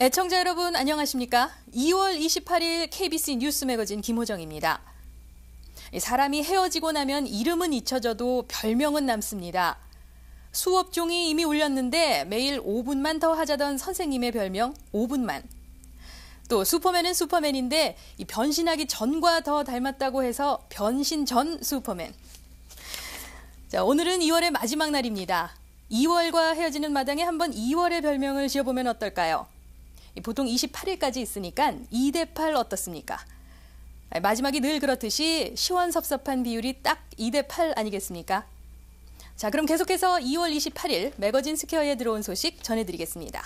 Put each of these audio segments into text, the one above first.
애청자 여러분 안녕하십니까? 2월 28일 KBC 뉴스 매거진 김호정입니다. 사람이 헤어지고 나면 이름은 잊혀져도 별명은 남습니다. 수업종이 이미 울렸는데 매일 5분만 더 하자던 선생님의 별명 5분만. 또 슈퍼맨은 슈퍼맨인데 변신하기 전과 더 닮았다고 해서 변신 전 슈퍼맨. 자, 오늘은 2월의 마지막 날입니다. 2월과 헤어지는 마당에 한번 2월의 별명을 지어보면 어떨까요? 보통 28일까지 있으니까 2대8 어떻습니까? 마지막이 늘 그렇듯이 시원섭섭한 비율이 딱 2대8 아니겠습니까? 자, 그럼 계속해서 2월 28일 매거진 스퀘어에 들어온 소식 전해드리겠습니다.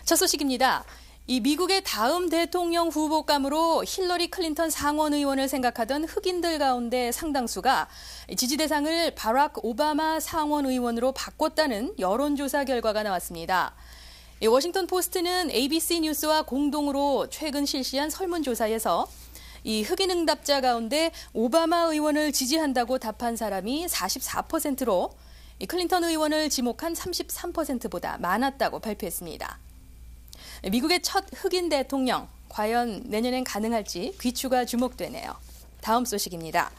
첫 소식입니다. 이 미국의 다음 대통령 후보감으로 힐러리 클린턴 상원 의원을 생각하던 흑인들 가운데 상당수가 지지 대상을 바락 오바마 상원 의원으로 바꿨다는 여론조사 결과가 나왔습니다. 워싱턴 포스트는 ABC 뉴스와 공동으로 최근 실시한 설문조사에서 이 흑인 응답자 가운데 오바마 의원을 지지한다고 답한 사람이 44%로 클린턴 의원을 지목한 33%보다 많았다고 발표했습니다. 미국의 첫 흑인 대통령, 과연 내년엔 가능할지 귀추가 주목되네요. 다음 소식입니다.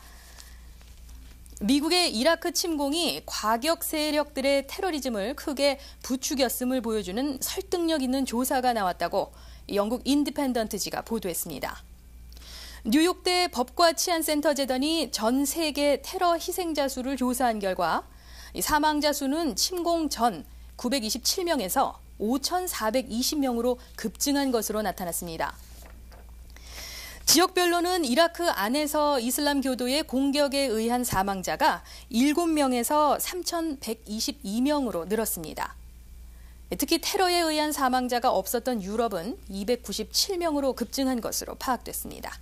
미국의 이라크 침공이 과격 세력들의 테러리즘을 크게 부추겼음을 보여주는 설득력 있는 조사가 나왔다고 영국 인디펜던트지가 보도했습니다. 뉴욕대 법과 치안센터 재단이 전 세계 테러 희생자 수를 조사한 결과 사망자 수는 침공 전 927명에서 5,420명으로 급증한 것으로 나타났습니다. 지역별로는 이라크 안에서 이슬람 교도의 공격에 의한 사망자가 7명에서 3,122명으로 늘었습니다. 특히 테러에 의한 사망자가 없었던 유럽은 297명으로 급증한 것으로 파악됐습니다.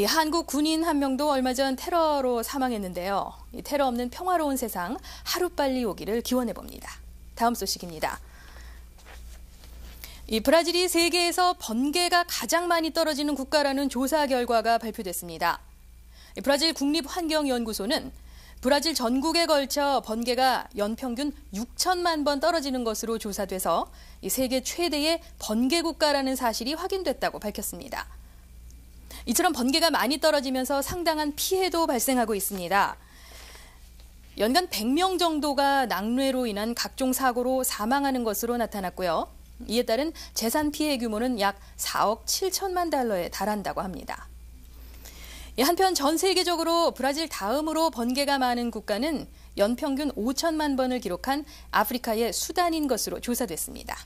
한국 군인 한 명도 얼마 전 테러로 사망했는데요. 테러 없는 평화로운 세상 하루빨리 오기를 기원해봅니다. 다음 소식입니다. 브라질이 세계에서 번개가 가장 많이 떨어지는 국가라는 조사 결과가 발표됐습니다. 브라질 국립환경연구소는 브라질 전국에 걸쳐 번개가 연평균 6천만 번 떨어지는 것으로 조사돼서 세계 최대의 번개 국가라는 사실이 확인됐다고 밝혔습니다. 이처럼 번개가 많이 떨어지면서 상당한 피해도 발생하고 있습니다. 연간 100명 정도가 낙뢰로 인한 각종 사고로 사망하는 것으로 나타났고요. 이에 따른 재산 피해 규모는 약 4억 7천만 달러에 달한다고 합니다. 한편 전 세계적으로 브라질 다음으로 번개가 많은 국가는 연평균 5천만 번을 기록한 아프리카의 수단인 것으로 조사됐습니다.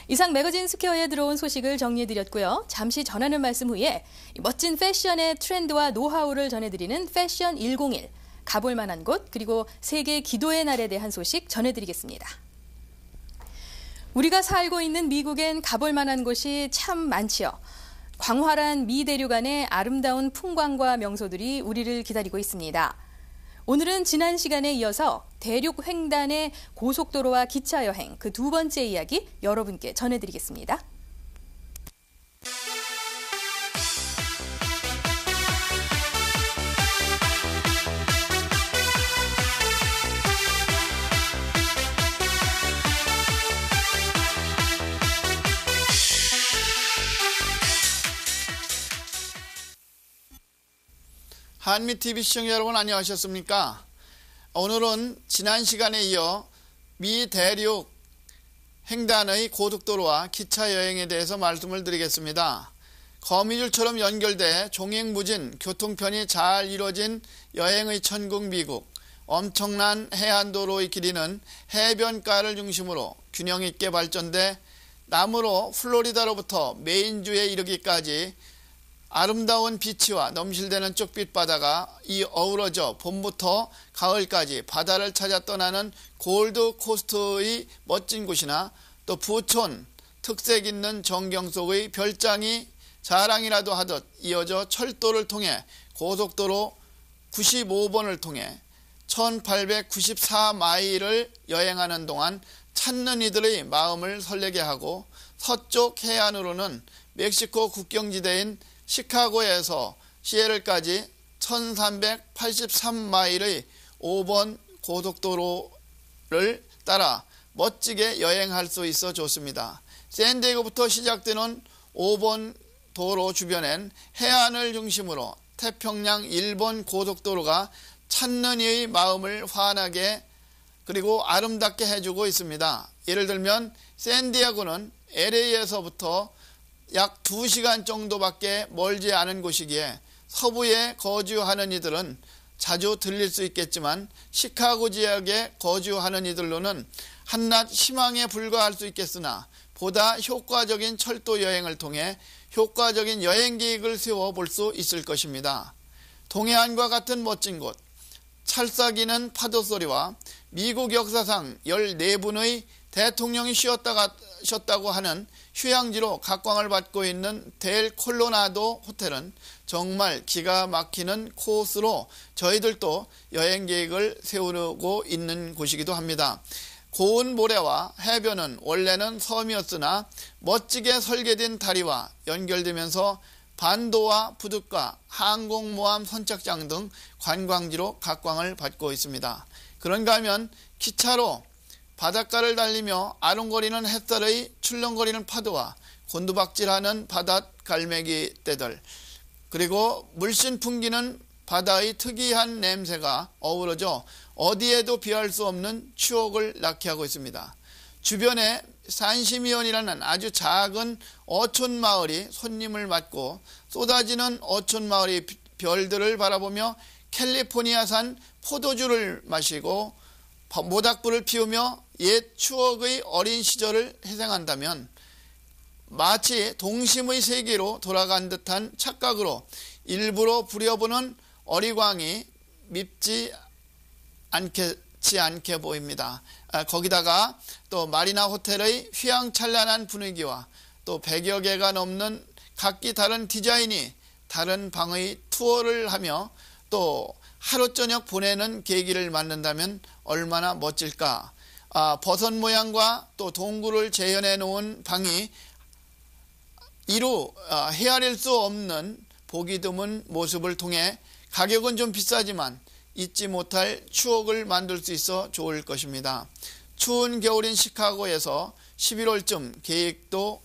이상 매거진 스퀘어에 들어온 소식을 정리해드렸고요. 잠시 전하는 말씀 후에 멋진 패션의 트렌드와 노하우를 전해드리는 패션 101, 가볼 만한 곳, 그리고 세계 기도의 날에 대한 소식 전해드리겠습니다. 우리가 살고 있는 미국엔 가볼 만한 곳이 참 많지요. 광활한 미 대륙 안의 아름다운 풍광과 명소들이 우리를 기다리고 있습니다. 오늘은 지난 시간에 이어서 대륙 횡단의 고속도로와 기차 여행 그 두 번째 이야기 여러분께 전해드리겠습니다. 한미TV 시청자 여러분 안녕하셨습니까? 오늘은 지난 시간에 이어 미 대륙 횡단의 고속도로와 기차 여행에 대해서 말씀을 드리겠습니다. 거미줄처럼 연결돼 종횡무진 교통편이 잘 이루어진 여행의 천국 미국, 엄청난 해안도로의 길이는 해변가를 중심으로 균형 있게 발전돼 남으로 플로리다로부터 메인주에 이르기까지 아름다운 비치와 넘실대는 쪽빛 바다가 이 어우러져 봄부터 가을까지 바다를 찾아 떠나는 골드코스트의 멋진 곳이나 또 부촌 특색 있는 정경 속의 별장이 자랑이라도 하듯 이어져 철도를 통해 고속도로 95번을 통해 1894마일을 여행하는 동안 찾는 이들의 마음을 설레게 하고 서쪽 해안으로는 멕시코 국경지대인 시카고에서 시애틀까지 1383마일의 5번 고속도로를 따라 멋지게 여행할 수 있어 좋습니다. 샌디에고부터 시작되는 5번 도로 주변엔 해안을 중심으로 태평양 일본 고속도로가 찾는 이의 마음을 환하게 그리고 아름답게 해주고 있습니다. 예를 들면 샌디에고는 LA에서부터 약 2시간 정도밖에 멀지 않은 곳이기에 서부에 거주하는 이들은 자주 들릴 수 있겠지만 시카고 지역에 거주하는 이들로는 한낱 희망에 불과할 수 있겠으나 보다 효과적인 철도 여행을 통해 효과적인 여행 계획을 세워볼 수 있을 것입니다. 동해안과 같은 멋진 곳, 찰싹이는 파도 소리와 미국 역사상 14분의 대통령이 쉬었다고 하는 휴양지로 각광을 받고 있는 델 콜로나도 호텔은 정말 기가 막히는 코스로 저희들도 여행 계획을 세우고 있는 곳이기도 합니다. 고운 모래와 해변은 원래는 섬이었으나 멋지게 설계된 다리와 연결되면서 반도와 부둣가, 항공모함 선착장 등 관광지로 각광을 받고 있습니다. 그런가 하면 기차로 바닷가를 달리며 아롱거리는 햇살의 출렁거리는 파도와 곤두박질하는 바닷갈매기 떼들 그리고 물씬 풍기는 바다의 특이한 냄새가 어우러져 어디에도 비할 수 없는 추억을 낳게 하고 있습니다. 주변에 산시미온이라는 아주 작은 어촌 마을이 손님을 맞고 쏟아지는 어촌 마을의 별들을 바라보며 캘리포니아산 포도주를 마시고 모닥불을 피우며 옛 추억의 어린 시절을 회상한다면 마치 동심의 세계로 돌아간 듯한 착각으로 일부러 부려보는 어리광이 밉지 않게 보입니다. 거기다가 또 마리나 호텔의 휘황찬란한 분위기와 또 100여 개가 넘는 각기 다른 디자인이 다른 방의 투어를 하며 또 하루 저녁 보내는 계기를 만든다면 얼마나 멋질까. 버섯 모양과 또 동굴을 재현해 놓은 방이 이루 헤아릴 수 없는 보기 드문 모습을 통해 가격은 좀 비싸지만 잊지 못할 추억을 만들 수 있어 좋을 것입니다. 추운 겨울인 시카고에서 11월쯤 계획도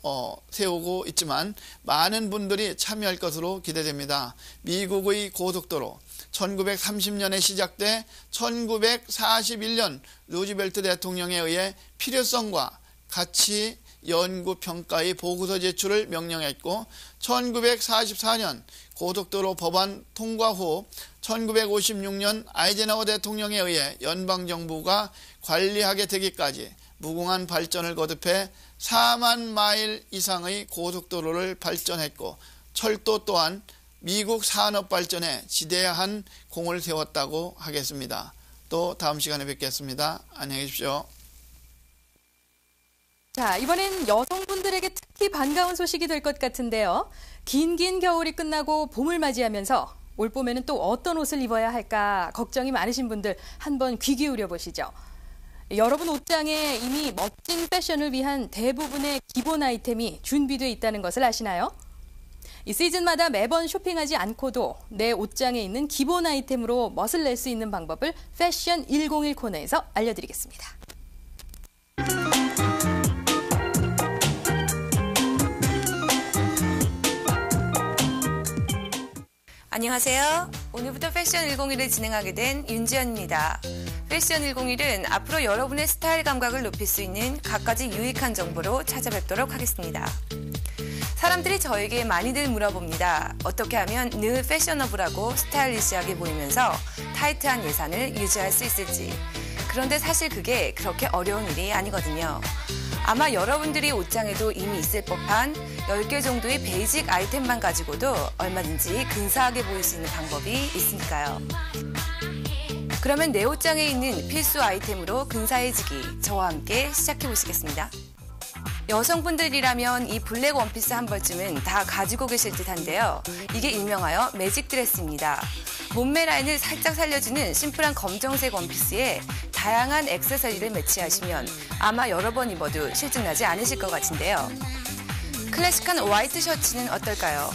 세우고 있지만 많은 분들이 참여할 것으로 기대됩니다. 미국의 고속도로 1930년에 시작돼 1941년 루즈벨트 대통령에 의해 필요성과 가치 연구 평가의 보고서 제출을 명령했고 1944년 고속도로 법안 통과 후 1956년 아이젠하워 대통령에 의해 연방정부가 관리하게 되기까지 무궁한 발전을 거듭해 4만 마일 이상의 고속도로를 발전했고 철도 또한 미국 산업 발전에 지대한 공을 세웠다고 하겠습니다. 또 다음 시간에 뵙겠습니다. 안녕히 계십시오. 자, 이번엔 여성분들에게 특히 반가운 소식이 될 것 같은데요. 긴 겨울이 끝나고 봄을 맞이하면서 올 봄에는 또 어떤 옷을 입어야 할까 걱정이 많으신 분들 한번 귀 기울여 보시죠. 여러분 옷장에 이미 멋진 패션을 위한 대부분의 기본 아이템이 준비되어 있다는 것을 아시나요? 이 시즌마다 매번 쇼핑하지 않고도 내 옷장에 있는 기본 아이템으로 멋을 낼 수 있는 방법을 패션 101 코너에서 알려드리겠습니다. 안녕하세요. 오늘부터 패션 101을 진행하게 된 윤지연입니다. 패션 101은 앞으로 여러분의 스타일 감각을 높일 수 있는 갖가지 유익한 정보로 찾아뵙도록 하겠습니다. 사람들이 저에게 많이들 물어봅니다. 어떻게 하면 늘 패셔너블하고 스타일리시하게 보이면서 타이트한 예산을 유지할 수 있을지. 그런데 사실 그게 그렇게 어려운 일이 아니거든요. 아마 여러분들이 옷장에도 이미 있을 법한 10개 정도의 베이직 아이템만 가지고도 얼마든지 근사하게 보일 수 있는 방법이 있으니까요. 그러면 내 옷장에 있는 필수 아이템으로 근사해지기, 저와 함께 시작해 보시겠습니다. 여성분들이라면 이 블랙 원피스 한 벌쯤은 다 가지고 계실 듯한데요. 이게 일명하여 매직 드레스입니다. 몸매 라인을 살짝 살려주는 심플한 검정색 원피스에 다양한 액세서리를 매치하시면 아마 여러 번 입어도 실증나지 않으실 것 같은데요. 클래식한 화이트 셔츠는 어떨까요?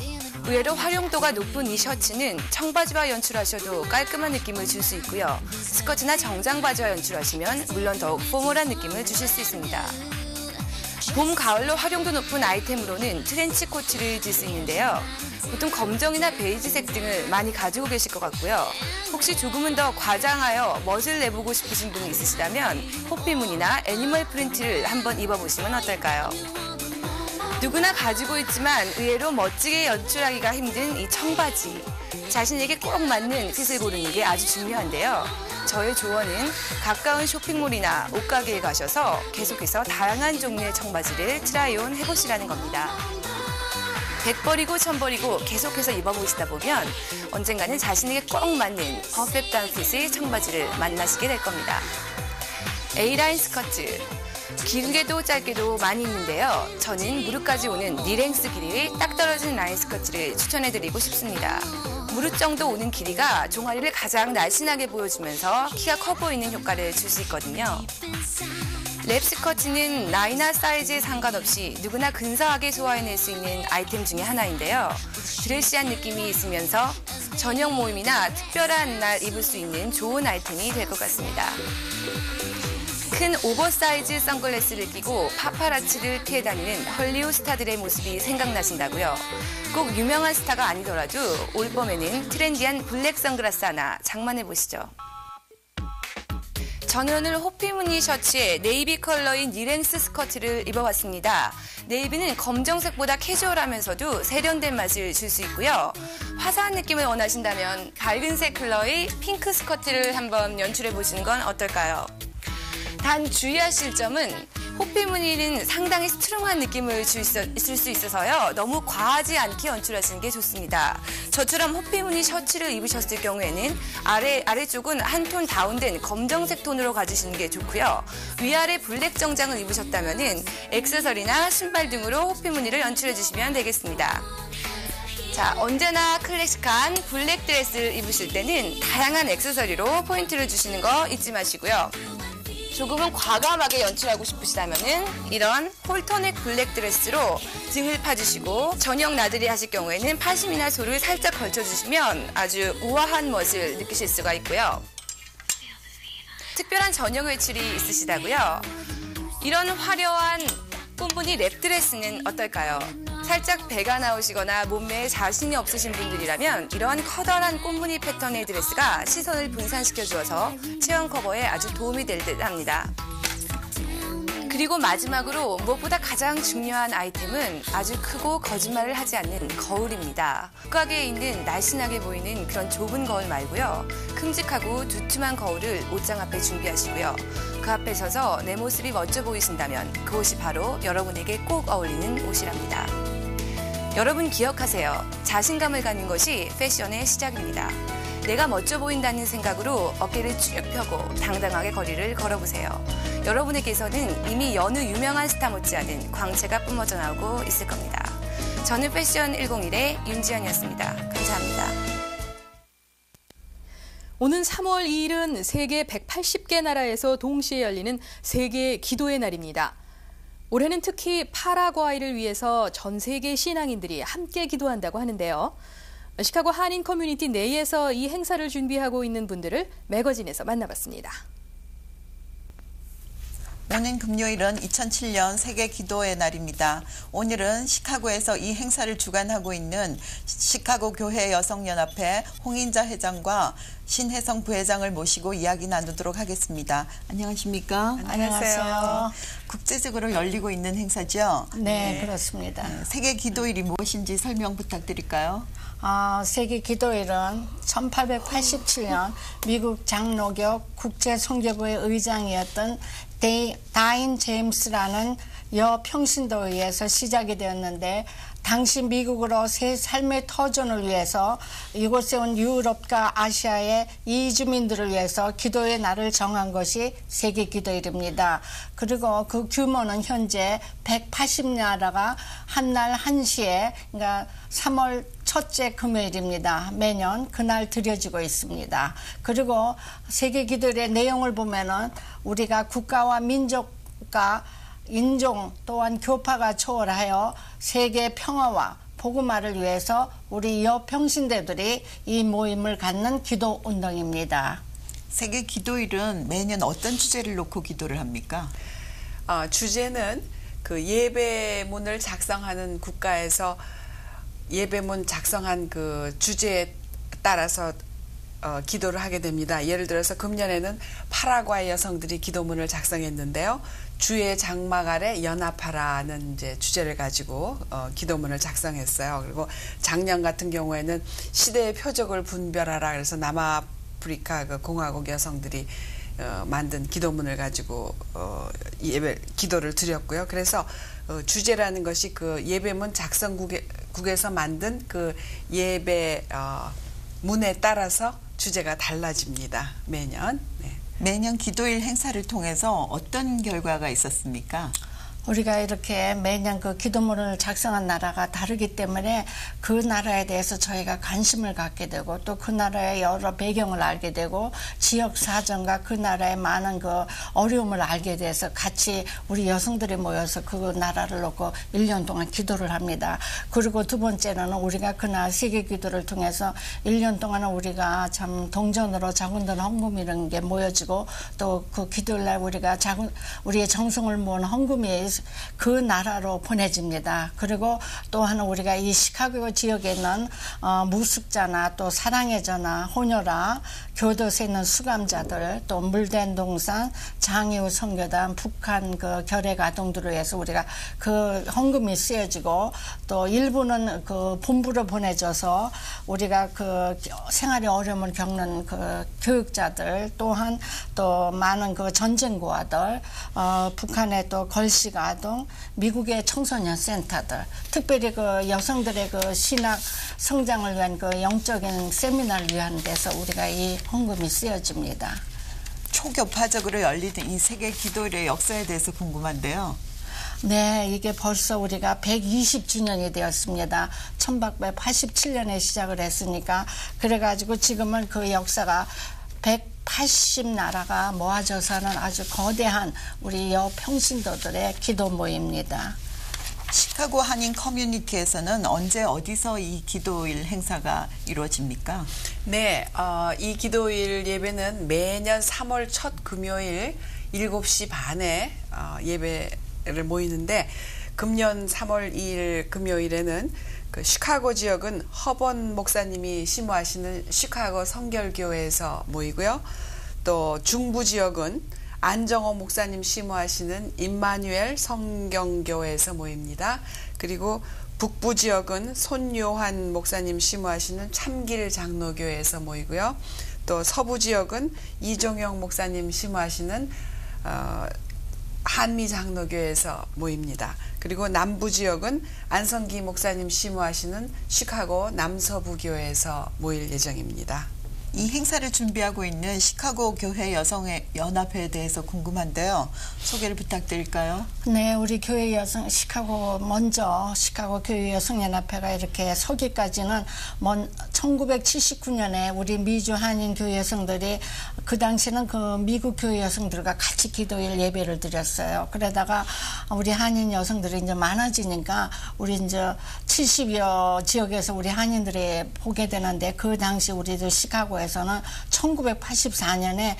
의외로 활용도가 높은 이 셔츠는 청바지와 연출하셔도 깔끔한 느낌을 줄 수 있고요. 스커트나 정장 바지와 연출하시면 물론 더욱 포멀한 느낌을 주실 수 있습니다. 봄, 가을로 활용도 높은 아이템으로는 트렌치 코트를 입을 수 있는데요. 보통 검정이나 베이지색 등을 많이 가지고 계실 것 같고요. 혹시 조금은 더 과장하여 멋을 내보고 싶으신 분이 있으시다면 호피무늬나 애니멀 프린트를 한번 입어보시면 어떨까요? 누구나 가지고 있지만 의외로 멋지게 연출하기가 힘든 이 청바지. 자신에게 꼭 맞는 핏을 고르는 게 아주 중요한데요. 저의 조언은 가까운 쇼핑몰이나 옷가게에 가셔서 계속해서 다양한 종류의 청바지를 트라이온 해보시라는 겁니다. 100벌이고 1000벌이고 계속해서 입어보시다 보면 언젠가는 자신에게 꼭 맞는 퍼펙트한 핏의 청바지를 만나시게 될 겁니다. A라인 스커트. 길게도 짧게도 많이 입는데요. 저는 무릎까지 오는 니랭스 길이의 딱 떨어진 라인 스커트를 추천해드리고 싶습니다. 무릎 정도 오는 길이가 종아리를 가장 날씬하게 보여주면서 키가 커 보이는 효과를 줄 수 있거든요. 랩 스커트는 나이나 사이즈에 상관없이 누구나 근사하게 소화해낼 수 있는 아이템 중에 하나인데요. 드레시한 느낌이 있으면서 저녁 모임이나 특별한 날 입을 수 있는 좋은 아이템이 될 것 같습니다. 큰 오버사이즈 선글라스를 끼고 파파라치를 피해 다니는 헐리우드 스타들의 모습이 생각나신다고요? 꼭 유명한 스타가 아니더라도 올 봄에는 트렌디한 블랙 선글라스 하나 장만해보시죠. 저는 오늘 호피무늬 셔츠에 네이비 컬러인 니랭스 스커트를 입어봤습니다. 네이비는 검정색보다 캐주얼하면서도 세련된 맛을 줄 수 있고요. 화사한 느낌을 원하신다면 밝은색 컬러의 핑크 스커트를 한번 연출해보시는 건 어떨까요? 단 주의하실 점은 호피무늬는 상당히 스트롱한 느낌을 줄 수 있어서요. 너무 과하지 않게 연출하시는 게 좋습니다. 저처럼 호피무늬 셔츠를 입으셨을 경우에는 아래쪽은 한 톤 다운된 검정색 톤으로 가주시는 게 좋고요. 위아래 블랙 정장을 입으셨다면 액세서리나 신발 등으로 호피무늬를 연출해 주시면 되겠습니다. 자, 언제나 클래식한 블랙 드레스를 입으실 때는 다양한 액세서리로 포인트를 주시는 거 잊지 마시고요. 조금은 과감하게 연출하고 싶으시다면 이런 홀터넥 블랙 드레스로 등을 파주시고 저녁 나들이 하실 경우에는 파심이나 소를 살짝 걸쳐주시면 아주 우아한 멋을 느끼실 수가 있고요. 특별한 저녁 외출이 있으시다고요? 이런 화려한 뿜뿜이 랩 드레스는 어떨까요? 살짝 배가 나오시거나 몸매에 자신이 없으신 분들이라면 이런 커다란 꽃무늬 패턴의 드레스가 시선을 분산시켜 주어서 체형 커버에 아주 도움이 될 듯 합니다. 그리고 마지막으로 무엇보다 가장 중요한 아이템은 아주 크고 거짓말을 하지 않는 거울입니다. 옷가게에 있는 날씬하게 보이는 그런 좁은 거울 말고요. 큼직하고 두툼한 거울을 옷장 앞에 준비하시고요. 그 앞에 서서 내 모습이 멋져 보이신다면 그 옷이 바로 여러분에게 꼭 어울리는 옷이랍니다. 여러분 기억하세요. 자신감을 갖는 것이 패션의 시작입니다. 내가 멋져 보인다는 생각으로 어깨를 쭉 펴고 당당하게 거리를 걸어보세요. 여러분에게서는 이미 여느 유명한 스타 못지않은 광채가 뿜어져 나오고 있을 겁니다. 저는 패션 101의 윤지연이었습니다. 감사합니다. 오는 3월 2일은 세계 180개 나라에서 동시에 열리는 세계 기도의 날입니다. 올해는 특히 파라과이를 위해서 전 세계 신앙인들이 함께 기도한다고 하는데요. 시카고 한인 커뮤니티 내에서 이 행사를 준비하고 있는 분들을 매거진에서 만나봤습니다. 오는 금요일은 2007년 세계 기도의 날입니다. 오늘은 시카고에서 이 행사를 주관하고 있는 시카고 교회 여성연합회 홍인자 회장과 신혜성 부회장을 모시고 이야기 나누도록 하겠습니다. 안녕하십니까? 안녕하세요. 국제적으로 열리고 있는 행사죠? 네, 그렇습니다. 세계 기도일이 무엇인지 설명 부탁드릴까요? 세계 기도일은 1887년 미국 장로교 국제선교부의 의장이었던 다인 제임스라는 여평신도에 의해서 시작이 되었는데 당시 미국으로 새 삶의 터전을 위해서 이곳에 온 유럽과 아시아의 이주민들을 위해서 기도의 날을 정한 것이 세계 기도일입니다. 그리고 그 규모는 현재 180나라가 한날 한시에 그러니까 3월 첫째 금요일입니다. 매년 그날 드려지고 있습니다. 그리고 세계 기도일의 내용을 보면은 우리가 국가와 민족과 인종 또한 교파가 초월하여 세계 평화와 복음화를 위해서 우리 여평신대들이 이 모임을 갖는 기도 운동입니다. 세계 기도일은 매년 어떤 주제를 놓고 기도를 합니까? 주제는 그 예배문을 작성하는 국가에서 예배문 작성한 그 주제에 따라서 기도를 하게 됩니다. 예를 들어서 금년에는 파라과이 여성들이 기도문을 작성했는데요. 주의 장막 아래 연합하라는 이제 주제를 가지고 기도문을 작성했어요. 그리고 작년 같은 경우에는 시대의 표적을 분별하라 그래서 남아프리카 그 공화국 여성들이 만든 기도문을 가지고 기도를 드렸고요. 그래서 주제라는 것이 그 예배문 작성국에서 만든 그 예배 문에 따라서 주제가 달라집니다. 매년. 네. 매년 기도일 행사를 통해서 어떤 결과가 있었습니까? 우리가 이렇게 매년 그 기도문을 작성한 나라가 다르기 때문에 그 나라에 대해서 저희가 관심을 갖게 되고 또 그 나라의 여러 배경을 알게 되고 지역 사정과 그 나라의 많은 그 어려움을 알게 돼서 같이 우리 여성들이 모여서 그 나라를 놓고 1년 동안 기도를 합니다. 그리고 두 번째는 우리가 그날 세계 기도를 통해서 1년 동안은 우리가 참 동전으로 작은돈 헌금 이런 게 모여지고 또 그 기도일 날 우리가 우리의 정성을 모은 헌금이 그 나라로 보내집니다. 그리고 또 하나 우리가 이 시카고 지역에 있는 무숙자나 또 사랑의 전화, 혼혈아, 교도소에 있는 수감자들, 또 물된 동산, 장애우 선교단, 북한 그 결핵 아동들을 위해서 우리가 그 헌금이 쓰여지고 또 일부는 그 본부로 보내줘서 우리가 그 생활에 어려움을 겪는 그 교육자들 또한 또 많은 그 전쟁고아들, 북한의 또 걸식 아동, 미국의 청소년 센터들, 특별히 그 여성들의 그 신학 성장을 위한 그 영적인 세미나를 위한 데서 우리가 이 헌금이 쓰여집니다. 초교파적으로 열리는 이 세계 기도일의 역사에 대해서 궁금한데요. 네, 이게 벌써 우리가 120주년이 되었습니다. 1887년에 시작을 했으니까 그래가지고 지금은 그 역사가 180나라가 모아져서는 아주 거대한 우리 여평신도들의 기도 모임입니다. 시카고 한인 커뮤니티에서는 언제 어디서 이 기도일 행사가 이루어집니까? 네, 이 기도일 예배는 매년 3월 첫 금요일 7시 반에 예배를 모이는데 금년 3월 2일 금요일에는 그 시카고 지역은 허번 목사님이 심호하시는 시카고 성결교회에서 모이고요. 또 중부 지역은 안정호 목사님 심호하시는 임마누엘 성경교회에서 모입니다. 그리고 북부 지역은 손요한 목사님 심호하시는 참길 장로교회에서 모이고요. 또 서부 지역은 이종영 목사님 심호하시는 한미 장로교회에서 모입니다. 그리고 남부 지역은 안성기 목사님 심호하시는 시카고 남서부 교회에서 모일 예정입니다. 이 행사를 준비하고 있는 시카고 교회 여성의 연합회에 대해서 궁금한데요. 소개를 부탁드릴까요? 네, 우리 교회 여성 시카고 교회 여성연합회가 이렇게 서기까지는 1979년에 우리 미주 한인 교회 여성들이 그 당시는 그 미국 교회 여성들과 같이 기도일 예배를 드렸어요. 그러다가 우리 한인 여성들이 이제 많아지니까 우리 이제 70여 지역에서 우리 한인들이 보게 되는데 그 당시 우리도 시카고에서는 1984년에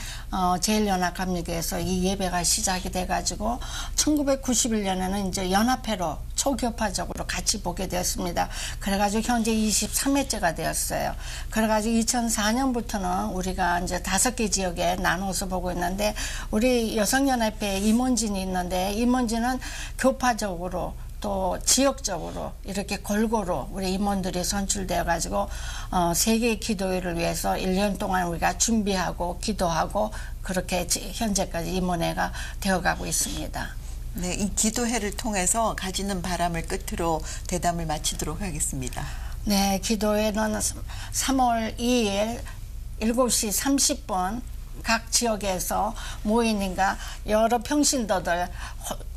제일연합감리교에서 이 예배가 시작이 돼가지고 1991년에는 이제 연합회로 초교파적으로 같이 보게 되었습니다. 그래가지고 현재 23회째가 되었어요. 그래가지고 2004년부터는 우리가 이제 5개 지역에 나눠서 보고 있는데 우리 여성연합회 임원진이 있는데 임원진은 교파적으로 또 지역적으로 이렇게 골고루 우리 임원들이 선출되어 가지고 세계 기도회를 위해서 1년 동안 우리가 준비하고 기도하고 그렇게 현재까지 임원회가 되어가고 있습니다. 네, 이 기도회를 통해서 가지는 바람을 끝으로 대담을 마치도록 하겠습니다. 네, 기도회는 3월 2일 7시 30분 각 지역에서 모이니까 여러 평신도들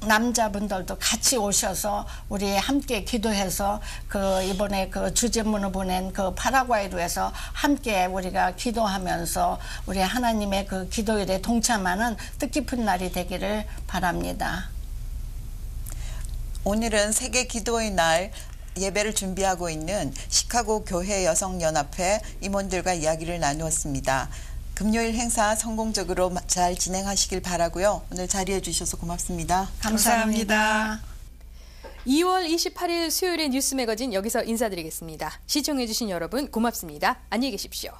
남자분들도 같이 오셔서 우리 함께 기도해서 그 이번에 그 주제문을 보낸 그 파라과이로 해서 함께 우리가 기도하면서 우리 하나님의 그 기도일에 동참하는 뜻깊은 날이 되기를 바랍니다. 오늘은 세계 기도의 날 예배를 준비하고 있는 시카고 교회 여성연합회 임원들과 이야기를 나누었습니다. 금요일 행사 성공적으로 잘 진행하시길 바라고요. 오늘 자리해 주셔서 고맙습니다. 감사합니다. 2월 28일 수요일의 뉴스 매거진 여기서 인사드리겠습니다. 시청해주신 여러분 고맙습니다. 안녕히 계십시오.